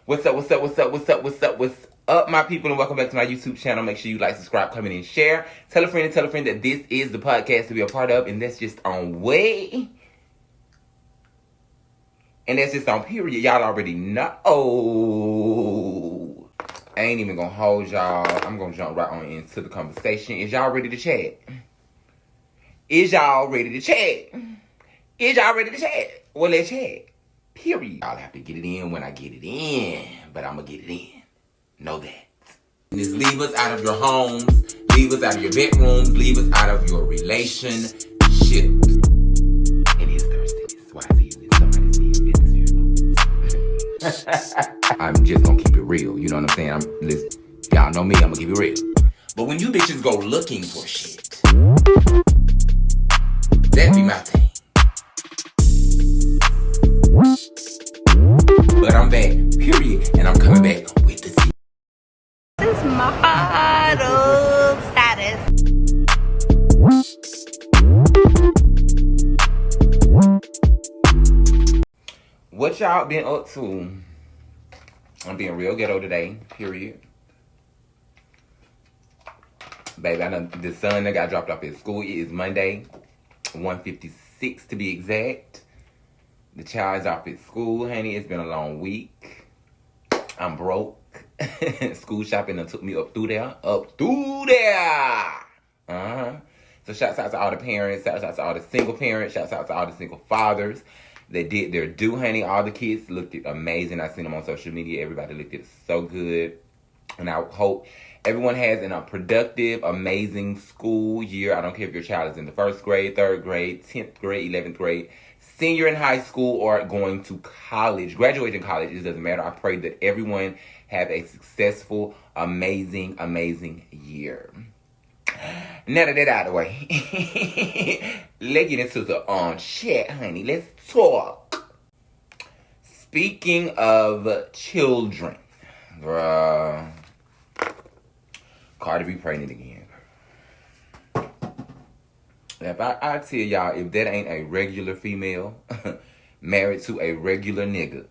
What's up, my people, and welcome back to my YouTube channel. Make sure you like, subscribe, comment, and share. Tell a friend that this is the podcast to be a part of, and that's just on way. And that's just on period. Y'all already know. I ain't even gonna hold y'all. I'm gonna jump right on into the conversation. Is y'all ready to chat? Well, let's chat. Period. Y'all have to get it in when I get it in. But I'm gonna get it in. Know that. Just leave us out of your homes. Leave us out of your bedrooms. Leave us out of your relationships. It is Thursday. This is why I see somebody's being business here. I'm just gonna keep it real. You know what I'm saying? Y'all know me. I'm gonna keep it real. But when you bitches go looking for shit, that be my thing. But I'm back, period, and I'm coming back with the tea. This is my model status. What y'all been up to? I'm being real ghetto today, period. Baby, I know the son that got dropped off at school. It is Monday, 1:56 to be exact. The child's off at school, honey. It's been a long week. I'm broke. School shopping done took me up through there. So shouts out to all the parents. Shouts out to all the single parents. Shouts out to all the single fathers. They did their due, honey. All the kids looked amazing. I seen them on social media. Everybody looked so good. And I hope everyone has a productive, amazing school year. I don't care if your child is in the 1st grade, 3rd grade, 10th grade, 11th grade, senior in high school, or going to college, graduating college. It doesn't matter. I pray that everyone have a successful, amazing year. Now that out of the way, let's get into the shit, honey. Let's talk. Speaking of children, bruh, Cardi B pregnant again. If I tell y'all, if that ain't a regular female married to a regular nigga,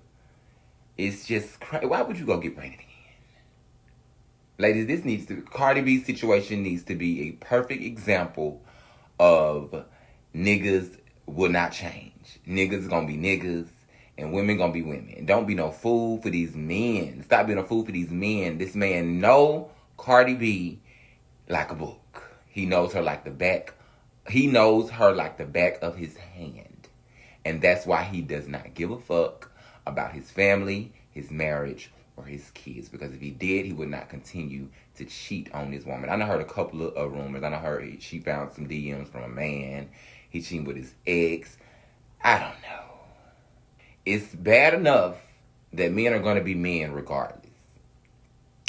it's just crazy. Why would you go get pregnant again? Ladies, Cardi B's situation needs to be a perfect example of niggas will not change. Niggas gonna be niggas and women gonna be women. Don't be no fool for these men. Stop being a fool for these men. This man know Cardi B like a book. He knows her like the back of his hand. And that's why he does not give a fuck about his family, his marriage, or his kids. Because if he did, he would not continue to cheat on this woman. I done heard a couple of rumors. I done heard she found some DMs from a man. He cheating with his ex. I don't know. It's bad enough that men are going to be men regardless.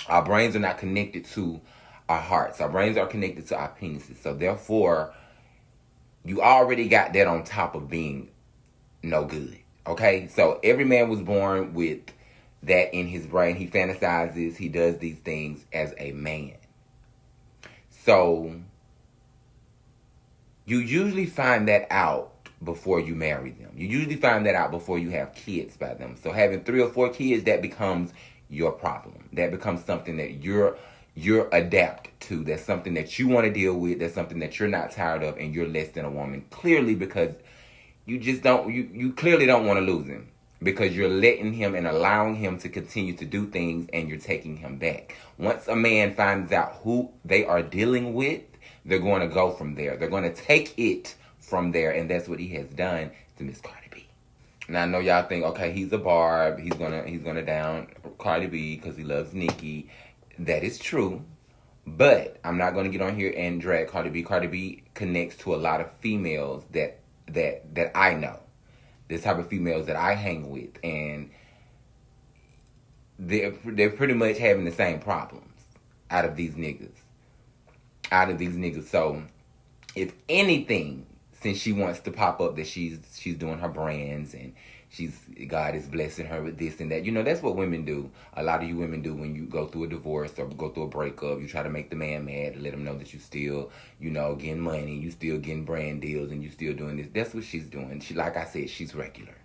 Our brains are not connected to our hearts. Our brains are connected to our penises. So therefore, you already got that on top of being no good. Okay? So every man was born with that in his brain. He fantasizes. He does these things as a man. So you usually find that out before you marry them. You usually find that out before you have kids by them. So having 3 or 4 kids, that becomes your problem. That becomes something that you're adapt to. That's something that you want to deal with. That's something that you're not tired of, and you're less than a woman. Clearly, because you clearly don't want to lose him. Because you're letting him and allowing him to continue to do things, and you're taking him back. Once a man finds out who they are dealing with, they're going to go from there. They're going to take it from there, and that's what he has done to Miss Cardi B. Now I know y'all think, okay, he's a Barb. He's gonna down Cardi B because he loves Nicki. That is true, but I'm not gonna get on here and drag Cardi B. Cardi B connects to a lot of females that I know. This type of females that I hang with, and they're pretty much having the same problems out of these niggas. So, if anything, since she wants to pop up that she's doing her brands and God is blessing her with this and that. You know, that's what women do. A lot of you women do when you go through a divorce or go through a breakup. You try to make the man mad to let him know that you still, getting money. You still getting brand deals and you still doing this. That's what she's doing. She, like I said, she's regular.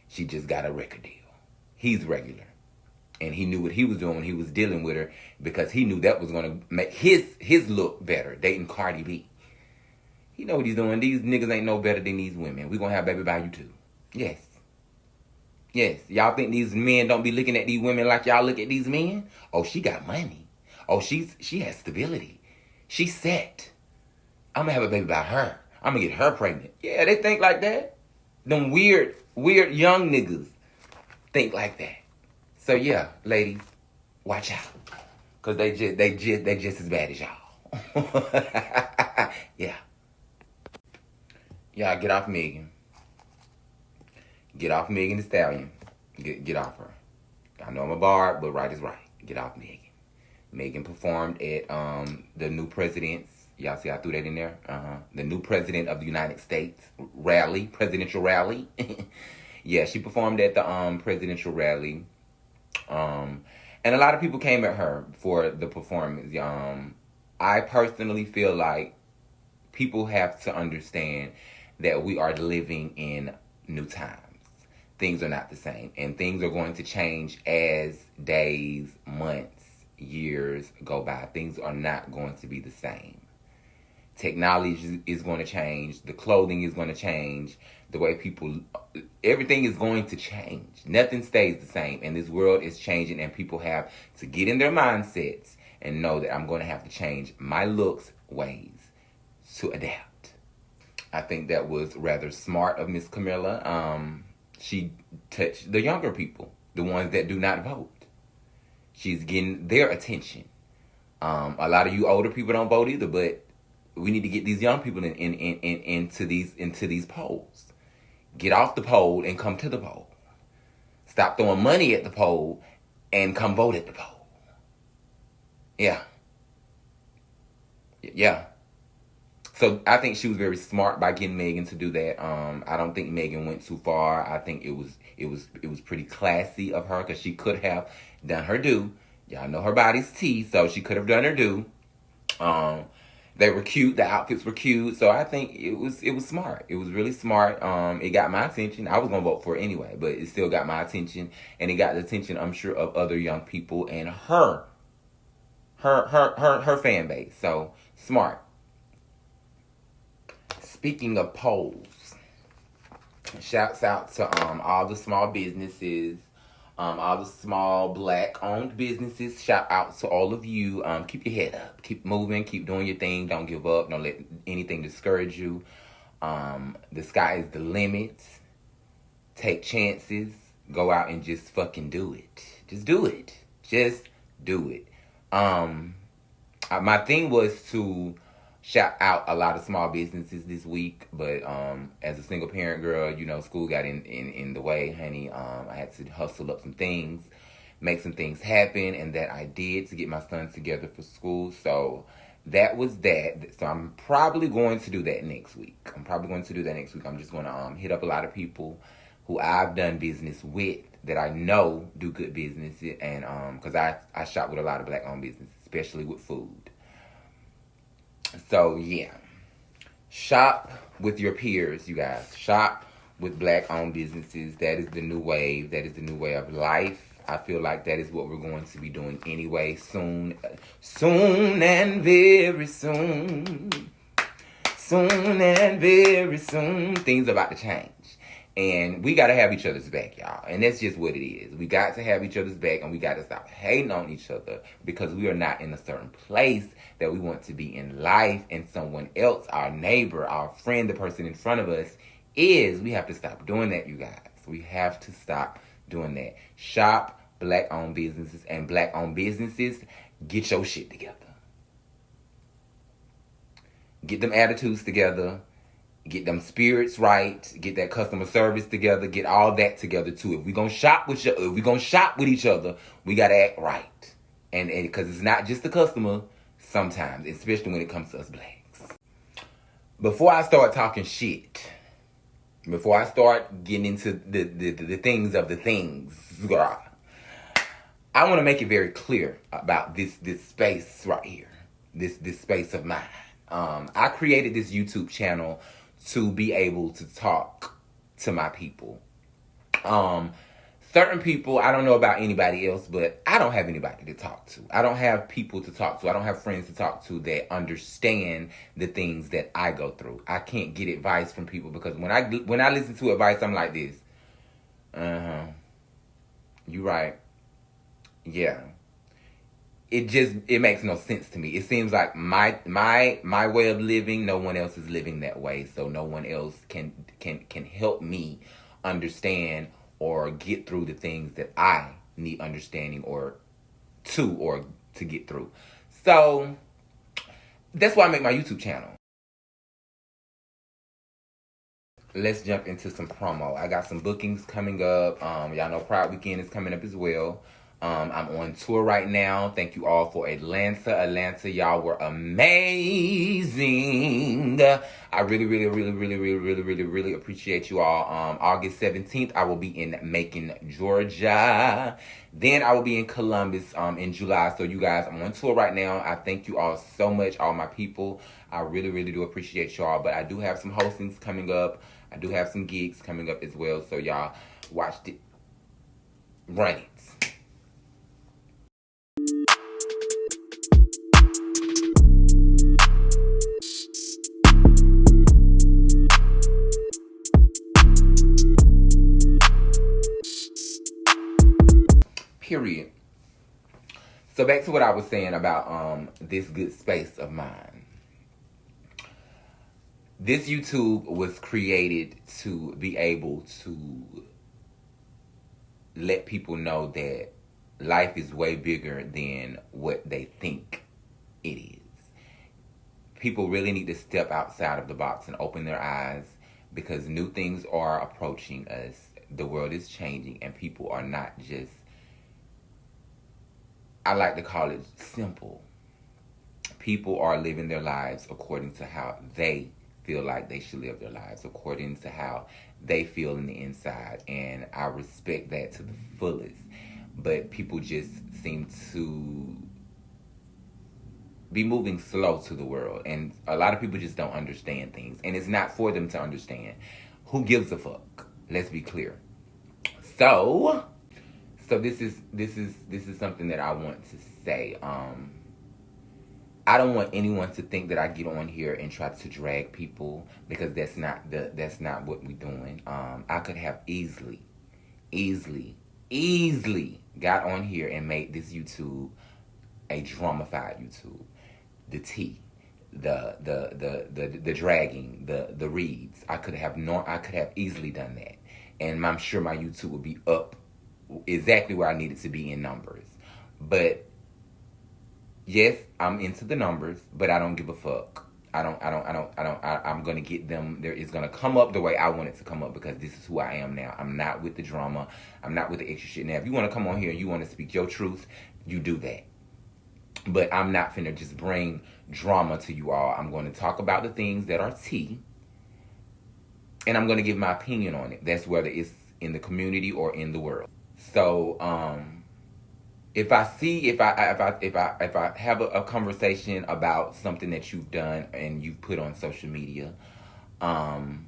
She just got a record deal. He's regular. And he knew what he was doing when he was dealing with her, because he knew that was going to make his look better, dating Cardi B. He know what he's doing. These niggas ain't no better than these women. We gonna have baby by you too. Yes. Yes. Y'all think these men don't be looking at these women like y'all look at these men? Oh, she got money. Oh, she has stability. She's set. I'm gonna have a baby by her. I'm gonna get her pregnant. Yeah, they think like that. Them weird young niggas think like that. So yeah, ladies, watch out. Cause they just as bad as y'all. Yeah. Y'all get off Megan. Get off Megan Thee Stallion. Get off her. I know I'm a barb, but right is right. Get off Megan. Megan performed at the new president's. Y'all see I threw that in there? The new president of the United States presidential rally. Yeah, she performed at the presidential rally. And a lot of people came at her for the performance. I personally feel like people have to understand that we are living in new times. Things are not the same, and things are going to change as days, months, years go by. Things are not going to be the same. Technology is going to change. The clothing is going to change. The way people, everything is going to change. Nothing stays the same, and this world is changing, and people have to get in their mindsets and know that I'm going to have to change my looks, ways to adapt. I think that was rather smart of Miss Camilla. She touched the younger people, the ones that do not vote. She's getting their attention. A lot of you older people don't vote either, but we need to get these young people into these polls. Get off the poll and come to the poll. Stop throwing money at the poll and come vote at the poll. Yeah. Yeah. So I think she was very smart by getting Megan to do that. I don't think Megan went too far. I think it was pretty classy of her, because she could have done her due. Y'all know her body's tea, so she could have done her due. They were cute. The outfits were cute. So I think it was smart. It was really smart. It got my attention. I was gonna vote for it anyway, but it still got my attention, and it got the attention, I'm sure, of other young people and her fan base. So smart. Speaking of polls, shouts out to all the small businesses, all the small black-owned businesses. Shout out to all of you. Keep your head up. Keep moving. Keep doing your thing. Don't give up. Don't let anything discourage you. The sky is the limit. Take chances. Go out and just fucking do it. Just do it. Just do it. My thing was to shout out a lot of small businesses this week, but as a single parent girl, school got in the way, honey. I had to hustle up some things, make some things happen, and that I did to get my son together for school. So that was that. So I'm probably going to do that next week. I'm just going to hit up a lot of people who I've done business with that I know do good business, and because I shop with a lot of black-owned businesses, especially with food. So, yeah. Shop with your peers, you guys. Shop with black-owned businesses. That is the new wave. That is the new way of life. I feel like that is what we're going to be doing anyway. Soon and very soon. Soon and very soon. Things are about to change. And we got to have each other's back, y'all. And that's just what it is. We got to have each other's back, and we got to stop hating on each other, because we are not in a certain place that we want to be in life, and someone else, our neighbor, our friend, the person in front of us is. We have to stop doing that, you guys. We have to stop doing that. Shop black-owned businesses, and black-owned businesses, get your shit together. Get them attitudes together. Get them spirits right. Get that customer service together. Get all that together too. If we gonna shop with each other, we gotta act right. And because it's not just the customer. Sometimes, especially when it comes to us blacks. Before I start talking shit, before I start getting into the things of the things, I want to make it very clear about this space right here. This space of mine. I created this YouTube channel to be able to talk to my people. certain people, I don't know about anybody else, but I don't have anybody to talk to. I don't have people to talk to. I don't have friends to talk to that understand the things that I go through. I can't get advice from people because when I listen to advice, I'm like this. You right. Yeah. It makes no sense to me. It seems like my way of living, no one else is living that way, so no one else can help me understand or get through the things that I need understanding or to get through. So that's why I make my YouTube channel. Let's jump into some promo. I got some bookings coming up. Y'all know Pride Weekend is coming up as well. I'm on tour right now. Thank you all for Atlanta. Atlanta, y'all were amazing. I really appreciate you all. August 17th, I will be in Macon, Georgia. Then I will be in Columbus in July. So you guys, I'm on tour right now. I thank you all so much, all my people. I really do appreciate y'all. But I do have some hostings coming up. I do have some gigs coming up as well. So y'all watch it. Run it. Period. So back to what I was saying about this good space of mine. This YouTube was created to be able to let people know that life is way bigger than what they think it is. People really need to step outside of the box and open their eyes because new things are approaching us. The world is changing and people are not just, I like to call it simple. People are living their lives according to how they feel like they should live their lives, according to how they feel in the inside. And I respect that to the fullest. But people just seem to be moving slow to the world. And a lot of people just don't understand things. And it's not for them to understand. Who gives a fuck? Let's be clear. So this is something that I want to say. I don't want anyone to think that I get on here and try to drag people because that's not what we're doing. I could have easily got on here and made this YouTube a dramified YouTube. The tea, the dragging, the reads. I could have easily done that, and I'm sure my YouTube would be up exactly where I needed to be in numbers. But yes, I'm into the numbers, but I don't give a fuck. I'm gonna get them. It's gonna come up the way I want it to come up because this is who I am now. I'm not with the drama. I'm not with the extra shit. Now, if you want to come on here and you want to speak your truth, you do that. But I'm not finna just bring drama to you all. I'm going to talk about the things that are tea, and I'm going to give my opinion on it. That's whether it's in the community or in the world. So, if I have a conversation about something that you've done and you've put on social media, and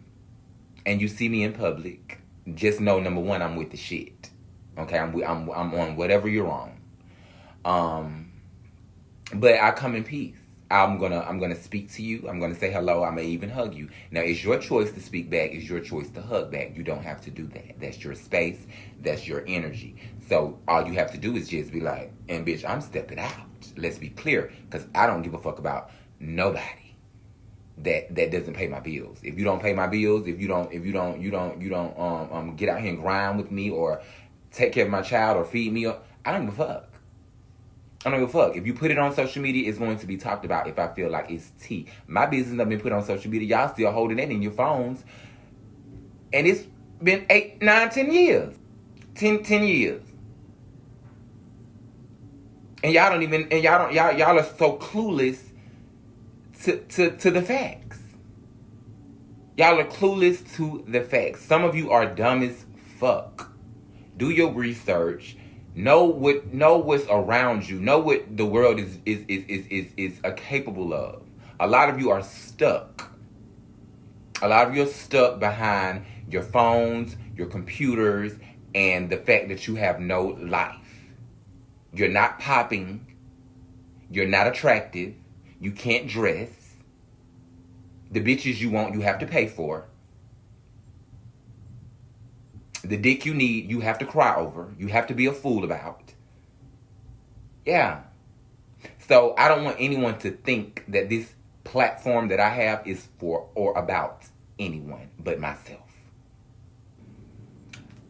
you see me in public, just know, number one, I'm with the shit. Okay, I'm on whatever you're on. But I come in peace. I'm gonna speak to you. I'm gonna say hello. I may even hug you. Now, it's your choice to speak back. It's your choice to hug back. You don't have to do that. That's your space. That's your energy. So all you have to do is just be like, and bitch, I'm stepping out. Let's be clear, because I don't give a fuck about nobody that doesn't pay my bills. If you don't pay my bills, if you don't get out here and grind with me or take care of my child or feed me, I don't give a fuck. I don't give a fuck. If you put it on social media, it's going to be talked about if I feel like it's tea. My business has been put on social media. Y'all still holding it in your phones. And it's been 8, 9, 10 years. 10 years. And y'all are so clueless to the facts. Y'all are clueless to the facts. Some of you are dumb as fuck. Do your research. Know what's around you. Know what the world is capable of. A lot of you are stuck. A lot of you are stuck behind your phones, your computers, and the fact that you have no life. You're not popping. You're not attractive. You can't dress. The bitches you want, you have to pay for. The dick you need, you have to cry over. You have to be a fool about. Yeah. So I don't want anyone to think that this platform that I have is for or about anyone but myself.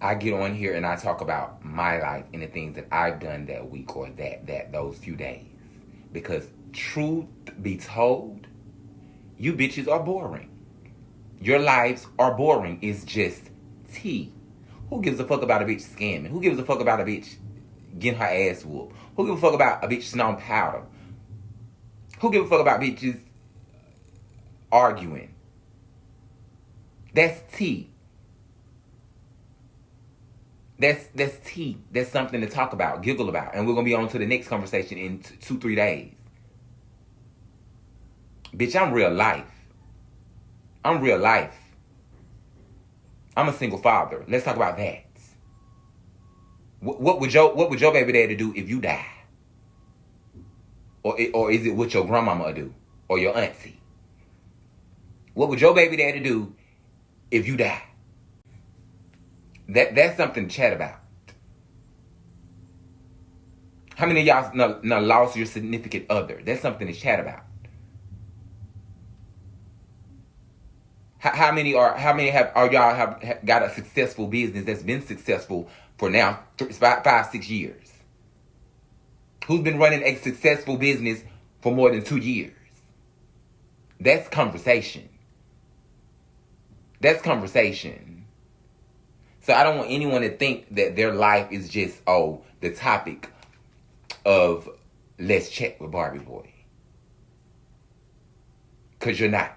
I get on here and I talk about my life and the things that I've done that week or those few days. Because truth be told, you bitches are boring. Your lives are boring. It's just tea. Who gives a fuck about a bitch scamming? Who gives a fuck about a bitch getting her ass whooped? Who gives a fuck about a bitch snorting powder? Who gives a fuck about bitches arguing? That's tea. That's tea. That's something to talk about, giggle about. And we're going to be on to the next conversation in 2-3 days. Bitch, I'm real life. I'm real life. I'm a single father. Let's talk about that. What would your baby daddy do if you die? Or is it what your grandmama do? Or your auntie? What would your baby daddy do if you die? That's something to chat about. How many of y'all lost your significant other? That's something to chat about. How many have got a successful business that's been successful for now 5-6 years? Who's been running a successful business for more than 2 years? That's conversation. That's conversation. So I don't want anyone to think that their life is just, the topic of let's chat with Barbie Boi. Because you're not.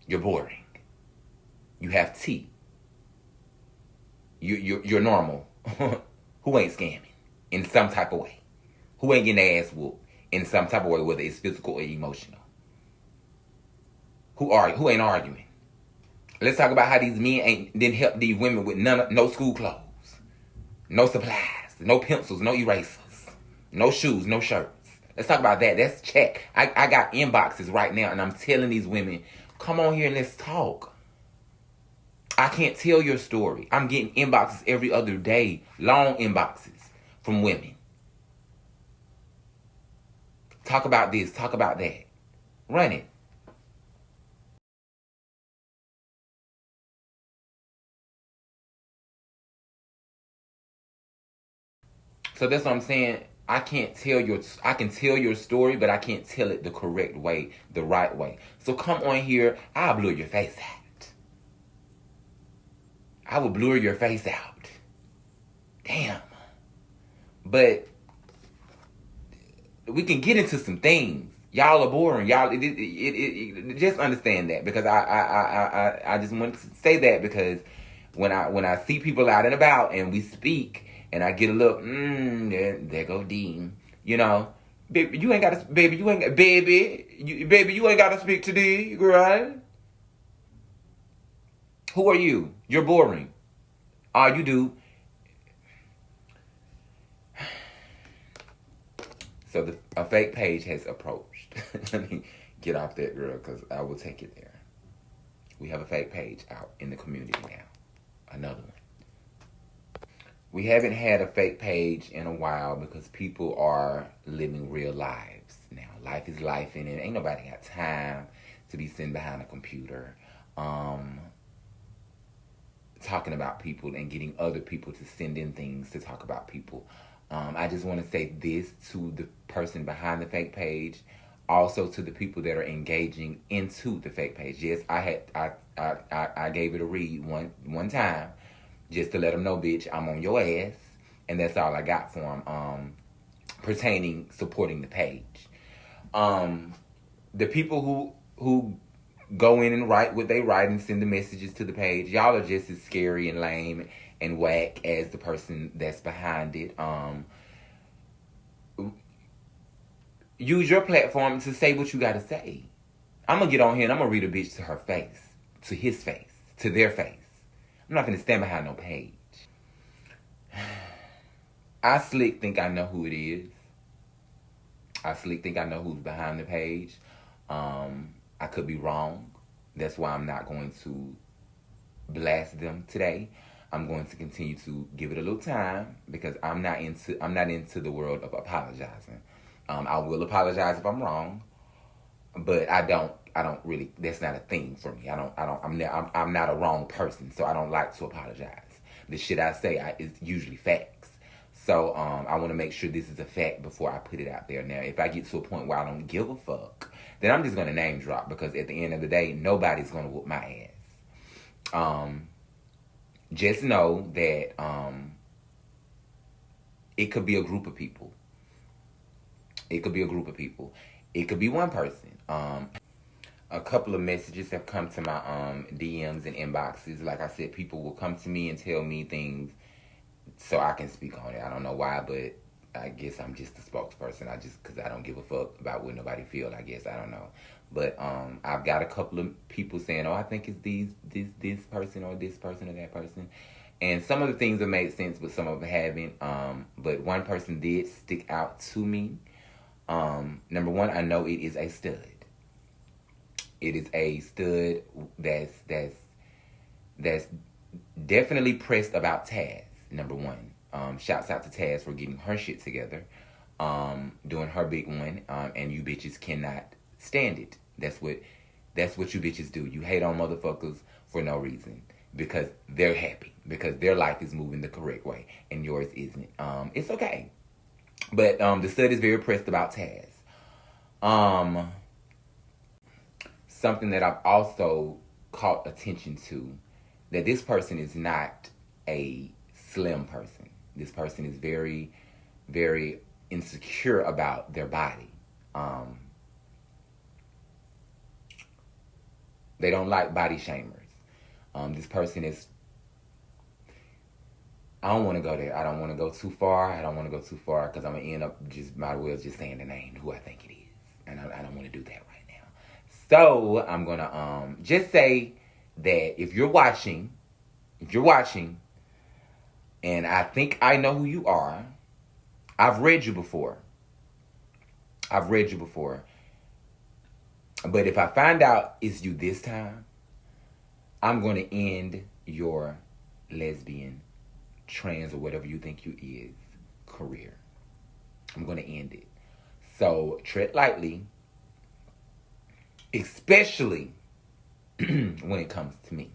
You're boring. You have tea. You're normal. Who ain't scamming in some type of way? Who ain't getting their ass whooped in some type of way, whether it's physical or emotional? Who ain't arguing? Let's talk about how these men didn't help these women with no school clothes, no supplies, no pencils, no erasers, no shoes, no shirts. Let's talk about that. That's check. I got inboxes right now, and I'm telling these women, come on here and let's talk. I can't tell your story. I'm getting inboxes every other day, long inboxes from women. Talk about this, talk about that. Run it. So that's what I'm saying. I can tell your story, but I can't tell it the correct way, the right way. So come on here, I'll blur your face out. I will blur your face out. Damn. But we can get into some things. Y'all are boring. Y'all, just understand that, because I just want to say that, because when I see people out and about and we speak, and I get a look, there go Dean. You know, baby, you ain't gotta speak to D, girl. Who are you? You're boring. All you do. So a fake page has approached. Let me get off that, girl, because I will take it there. We have a fake page out in the community now. Another one. We haven't had a fake page in a while because people are living real lives now. Life is life, and ain't nobody got time to be sitting behind a computer talking about people and getting other people to send in things to talk about people. I just want to say this to the person behind the fake page, also to the people that are engaging into the fake page. Yes, I gave it a read one time, just to let them know, bitch, I'm on your ass. And that's all I got for them pertaining supporting the page. The people who go in and write what they write and send the messages to the page, y'all are just as scary and lame and whack as the person that's behind it. Use your platform to say what you got to say. I'm going to get on here and I'm going to read a bitch to her face, to his face, to their face. I'm not going to stand behind no page. I slick think I know who it is. I slick think I know who's behind the page. I could be wrong. That's why I'm not going to blast them today. I'm going to continue to give it a little time because I'm not into the world of apologizing. I will apologize if I'm wrong, but I don't really. That's not a thing for me. I'm not a wrong person, so I don't like to apologize. The shit I say is usually facts. So I want to make sure this is a fact before I put it out there. Now, if I get to a point where I don't give a fuck, then I'm just gonna name drop because at the end of the day, nobody's gonna whoop my ass. Just know that it could be a group of people. It could be a group of people. It could be one person. A couple of messages have come to my DMs and inboxes. Like I said, people will come to me and tell me things so I can speak on it. I don't know why, but I guess I'm just a spokesperson. Because I don't give a fuck about what nobody feel. I guess I don't know. But I've got a couple of people saying, "Oh, I think it's this person or this person or that person," and some of the things have made sense, but some of them haven't. But one person did stick out to me. Number one, I know it is a stud. It is a stud that's definitely pressed about Taz. Number one, shouts out to Taz for getting her shit together, doing her big one, and you bitches cannot stand it. That's what you bitches do. You hate on motherfuckers for no reason because they're happy because their life is moving the correct way and yours isn't. It's okay, but the stud is very pressed about Taz. Something that I've also caught attention to, that this person is not a slim person. This person is very, very insecure about their body. They don't like body shamers. This person is... I don't want to go there. I don't want to go too far. Because I'm going to end up might as well just saying the name, who I think it is. And I don't want to do that right now. So I'm going to just say that if you're watching, and I think I know who you are, I've read you before. But if I find out it's you this time, I'm going to end your lesbian, trans, or whatever you think you is career. I'm going to end it. So tread lightly, especially when it comes to me.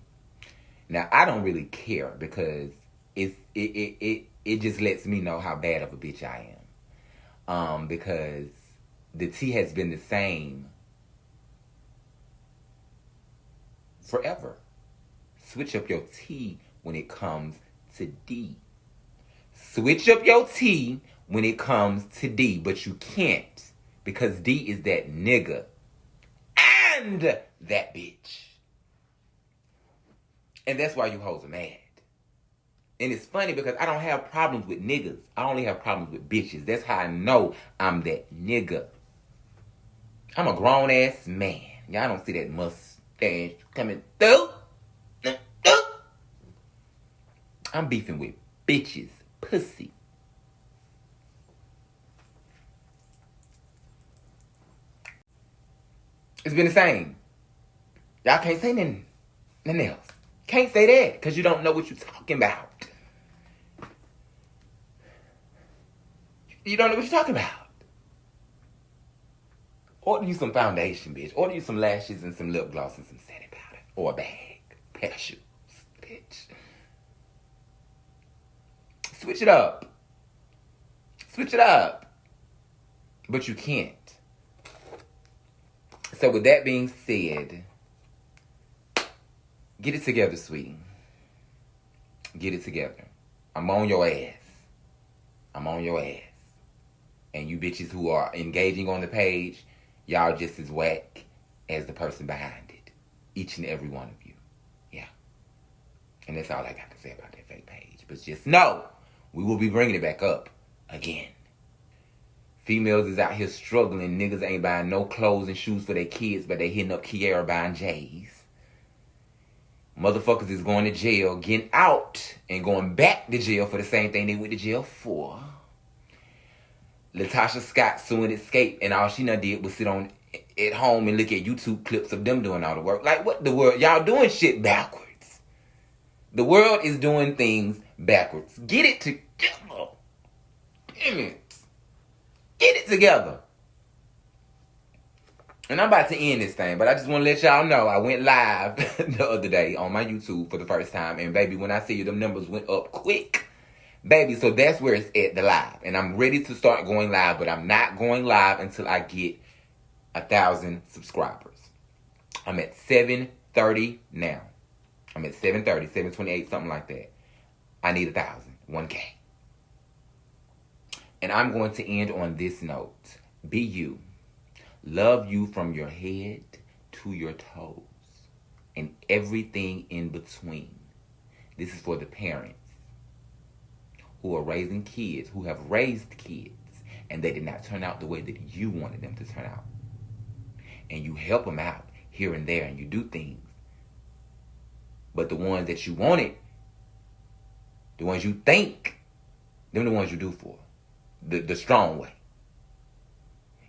Now, I don't really care because it just lets me know how bad of a bitch I am. Because the T has been the same forever. Switch up your T when it comes to D. Switch up your T when it comes to D, but you can't because D is that nigga and that bitch. And that's why you hoes are mad. And it's funny because I don't have problems with niggas. I only have problems with bitches. That's how I know I'm that nigga. I'm a grown-ass man. Y'all don't see that mustache coming through. I'm beefing with bitches. Pussy. It's been the same. Y'all can't say nothing else. Can't say that because you don't know what you're talking about. You don't know what you're talking about. Order you some foundation, bitch. Order you some lashes and some lip gloss and some setting powder. Or a bag. Pair of shoes, bitch. Switch it up. But you can't. So with that being said, get it together, sweetie. Get it together. I'm on your ass. And you bitches who are engaging on the page, y'all just as whack as the person behind it. Each and every one of you. Yeah. And that's all I got to say about that fake page. But just know, we will be bringing it back up again. Females is out here struggling. Niggas ain't buying no clothes and shoes for their kids, but they hitting up Kiara buying J's. Motherfuckers is going to jail, getting out, and going back to jail for the same thing they went to jail for. Latasha Scott suing Escape, and all she done did was sit on at home and look at YouTube clips of them doing all the work. Like, what the world? Y'all doing shit backwards. The world is doing things backwards. Get it together. Damn it. Get it together. And I'm about to end this thing, but I just want to let y'all know I went live the other day on my YouTube for the first time. And baby, when I see you, them numbers went up quick. Baby, so that's where it's at, the live. And I'm ready to start going live, but I'm not going live until I get 1,000 subscribers. I'm at 730 now. I'm at 730, 728, something like that. I need 1,000, 1K. And I'm going to end on this note. Be you. Love you from your head to your toes and everything in between. This is for the parents who are raising kids, who have raised kids, and they did not turn out the way that you wanted them to turn out. And you help them out here and there, and you do things. But the ones that you wanted, the ones you think, them the ones you do for. The strong way.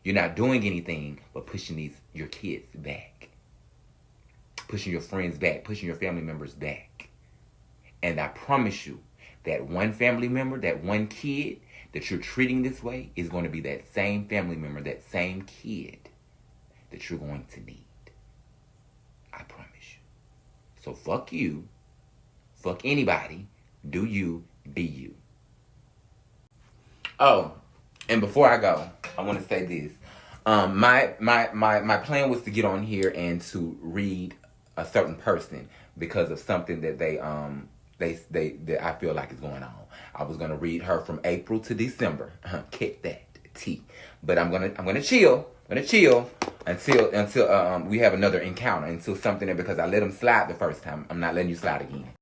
You're not doing anything but pushing your kids back. Pushing your friends back. Pushing your family members back. And I promise you, that one family member, that one kid that you're treating this way is going to be that same family member, that same kid that you're going to need. I promise you. So fuck you. Fuck anybody. Do you. Be you. Oh, and before I go, I want to say this. My plan was to get on here and to read a certain person because of something that they that I feel like is going on. I was gonna read her from April to December. Kick that T. But I'm gonna chill. Until we have another encounter. Until something that, because I let them slide the first time, I'm not letting you slide again.